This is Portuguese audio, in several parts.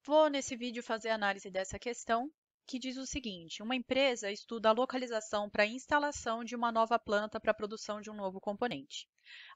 Vou nesse vídeo fazer análise dessa questão, que diz o seguinte: uma empresa estuda a localização para a instalação de uma nova planta para a produção de um novo componente.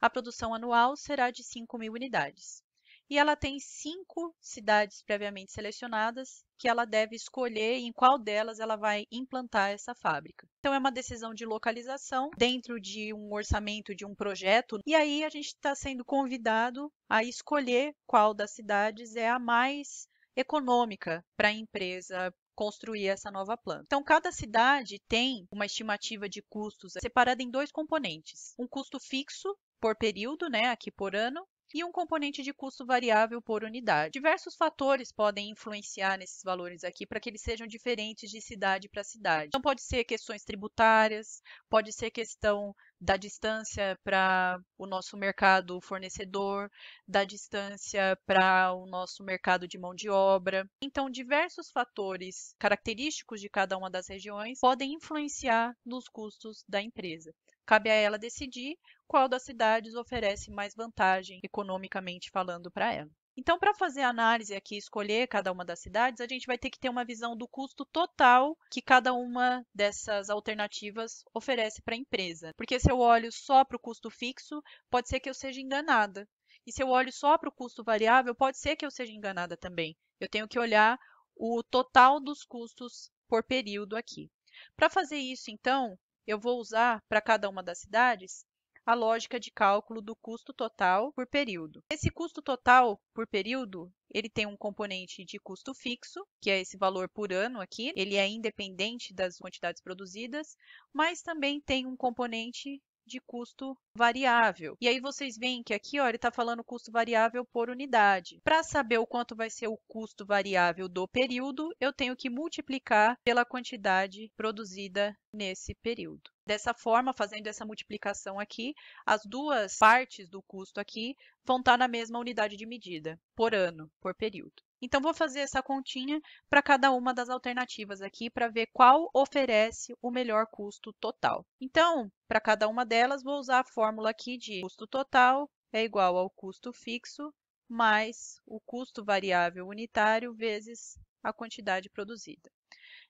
A produção anual será de 5.000 unidades. E ela tem 5 cidades previamente selecionadas que ela deve escolher em qual delas ela vai implantar essa fábrica. Então, é uma decisão de localização dentro de um orçamento de um projeto, e aí a gente está sendo convidado a escolher qual das cidades é a mais econômica para a empresa construir essa nova planta. Então, cada cidade tem uma estimativa de custos separada em 2 componentes: um custo fixo por período, né, aqui por ano, e um componente de custo variável por unidade. Diversos fatores podem influenciar nesses valores aqui para que eles sejam diferentes de cidade para cidade. Então, pode ser questões tributárias, pode ser questão da distância para o nosso mercado fornecedor, da distância para o nosso mercado de mão de obra. Então, diversos fatores característicos de cada uma das regiões podem influenciar nos custos da empresa. Cabe a ela decidir qual das cidades oferece mais vantagem, economicamente falando, para ela. Então, para fazer a análise aqui e escolher cada uma das cidades, a gente vai ter que ter uma visão do custo total que cada uma dessas alternativas oferece para a empresa. Porque se eu olho só para o custo fixo, pode ser que eu seja enganada. E se eu olho só para o custo variável, pode ser que eu seja enganada também. Eu tenho que olhar o total dos custos por período aqui. Para fazer isso, então, eu vou usar para cada uma das cidades a lógica de cálculo do custo total por período. Esse custo total por período, ele tem um componente de custo fixo, que é esse valor por ano aqui, ele é independente das quantidades produzidas, mas também tem um componente de custo variável. E aí vocês veem que aqui, ó, ele está falando custo variável por unidade. Para saber o quanto vai ser o custo variável do período, eu tenho que multiplicar pela quantidade produzida nesse período. Dessa forma, fazendo essa multiplicação aqui, as duas partes do custo aqui vão estar na mesma unidade de medida, por ano, por período. Então, vou fazer essa continha para cada uma das alternativas aqui para ver qual oferece o melhor custo total. Então, para cada uma delas, vou usar a fórmula aqui de custo total é igual ao custo fixo mais o custo variável unitário vezes a quantidade produzida.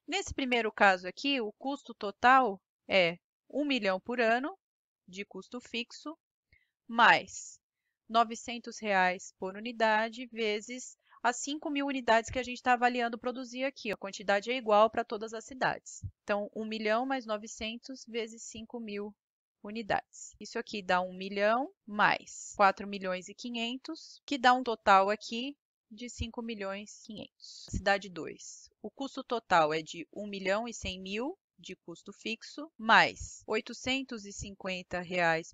Nesse primeiro caso aqui, o custo total é 1 milhão por ano de custo fixo, mais R$ 900 por unidade, vezes as 5.000 unidades que a gente está avaliando produzir aqui. A quantidade é igual para todas as cidades. Então, 1 milhão mais 900 vezes 5.000 unidades. Isso aqui dá 1 milhão mais 4 milhões e 500, que dá um total aqui de 5 milhões e 500. Cidade 2. O custo total é de 1 milhão e 100 mil de custo fixo, mais R$ 850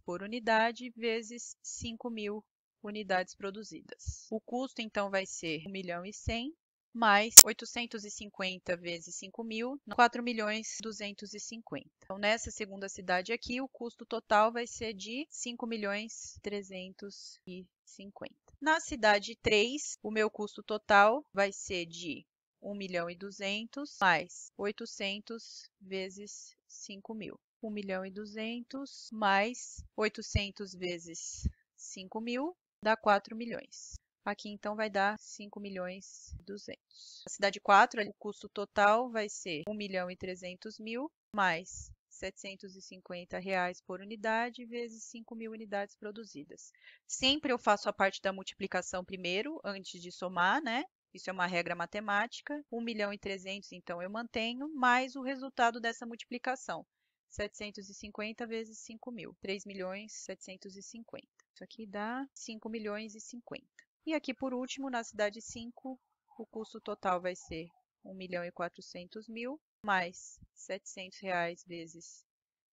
por unidade, vezes 5.000 unidades produzidas. O custo, então, vai ser 1 milhão e 100, mais 850 vezes 5.000, 4 milhões e 250. Então, nessa segunda cidade aqui, o custo total vai ser de 5 milhões 350. Na cidade 3, o meu custo total vai ser de 1 milhão e 200 mais 800 vezes 5.000. 1 milhão e 200 mais 800 vezes 5.000 dá 4 milhões. Aqui, então, vai dar 5 milhões e 200. A cidade 4, o custo total vai ser 1 milhão e 300 mil mais R$ 750 por unidade vezes 5.000 unidades produzidas. Sempre eu faço a parte da multiplicação primeiro, antes de somar, né? Isso é uma regra matemática. 1 milhão e 300, então, eu mantenho, mais o resultado dessa multiplicação. 750 vezes 5.000, 3 milhões 750. Isso aqui dá 5 milhões e 50. E aqui, por último, na cidade 5, o custo total vai ser 1 milhão e 400 mil, mais R$ 700 vezes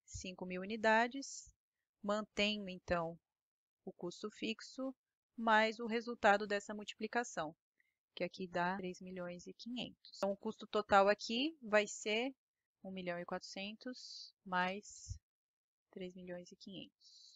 5.000 unidades. Mantenho, então, o custo fixo, mais o resultado dessa multiplicação, que aqui dá 3 milhões e 500. Então, o custo total aqui vai ser 1 milhão e 400 mais 3 milhões e 500.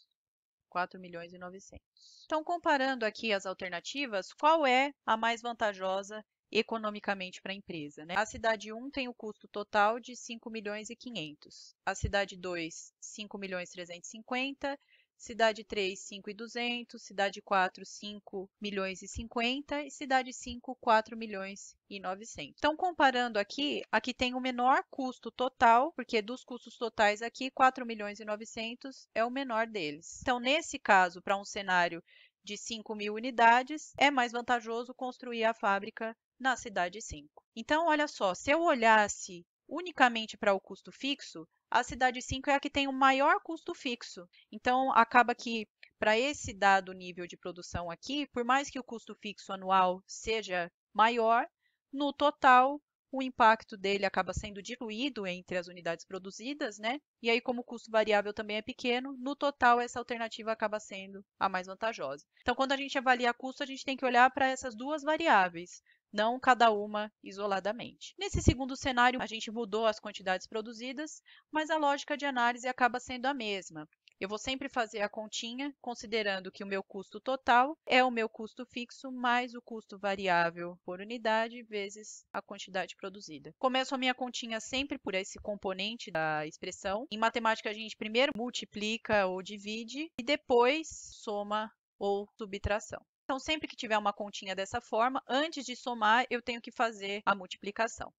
4 milhões e 900. Então, comparando aqui as alternativas, qual é a mais vantajosa economicamente para a empresa, né? A cidade 1 tem o custo total de 5 milhões e 500. A cidade 2, 5 milhões e 350. cidade 3, 5.200, cidade 4, 5.050.000 e cidade 5, 4.900.000. Então, comparando aqui, aqui tem o menor custo total, porque dos custos totais aqui, 4.900.000 é o menor deles. Então, nesse caso, para um cenário de 5.000 unidades, é mais vantajoso construir a fábrica na cidade 5. Então, olha só, se eu olhasse unicamente para o custo fixo, a cidade 5 é a que tem o maior custo fixo. Então, acaba que para esse dado nível de produção aqui, por mais que o custo fixo anual seja maior, no total o impacto dele acaba sendo diluído entre as unidades produzidas, né? E aí, como o custo variável também é pequeno, no total essa alternativa acaba sendo a mais vantajosa. Então, quando a gente avalia custo, a gente tem que olhar para essas duas variáveis, não cada uma isoladamente. Nesse segundo cenário, a gente mudou as quantidades produzidas, mas a lógica de análise acaba sendo a mesma. Eu vou sempre fazer a continha, considerando que o meu custo total é o meu custo fixo mais o custo variável por unidade vezes a quantidade produzida. Começo a minha continha sempre por esse componente da expressão. Em matemática, a gente primeiro multiplica ou divide e depois soma ou subtração. Então, sempre que tiver uma continha dessa forma, antes de somar, eu tenho que fazer a multiplicação.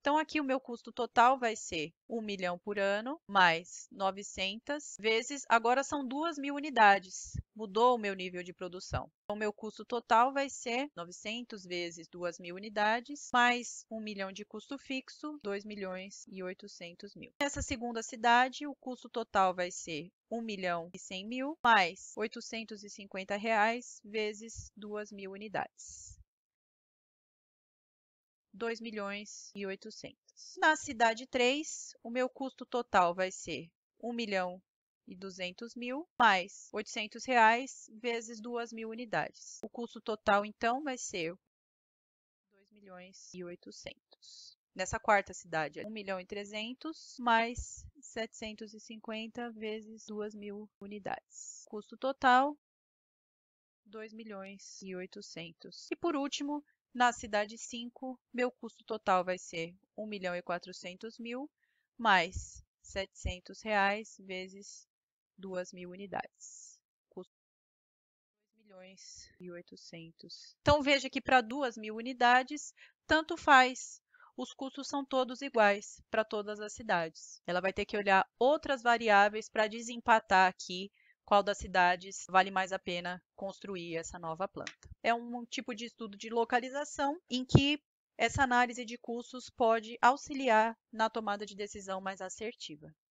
Então, aqui o meu custo total vai ser 1 milhão por ano, mais 900 vezes, agora são 2.000 unidades, mudou o meu nível de produção. Então, o meu custo total vai ser 900 vezes 2.000 unidades, mais 1 milhão de custo fixo, 2.800.000. Nessa segunda cidade, o custo total vai ser 1.100.000, mais R$ 850 vezes 2.000 unidades. 2.800.000. Na cidade 3, o meu custo total vai ser 1.200.000 mais R$ 800 vezes 2.000 unidades. O custo total, então, vai ser 2.800.000. Nessa quarta cidade, 1.300.000 mais 750 vezes 2.000 unidades. Custo total, 2.800.000. E por último, na cidade 5, meu custo total vai ser 1.400.000 mais R$ 700 vezes 2.000 unidades. Custo 2.800.000. Então, veja que para 2.000 unidades, tanto faz. Os custos são todos iguais para todas as cidades. Ela vai ter que olhar outras variáveis para desempatar aqui qual das cidades vale mais a pena construir essa nova planta. É um tipo de estudo de localização em que essa análise de custos pode auxiliar na tomada de decisão mais assertiva.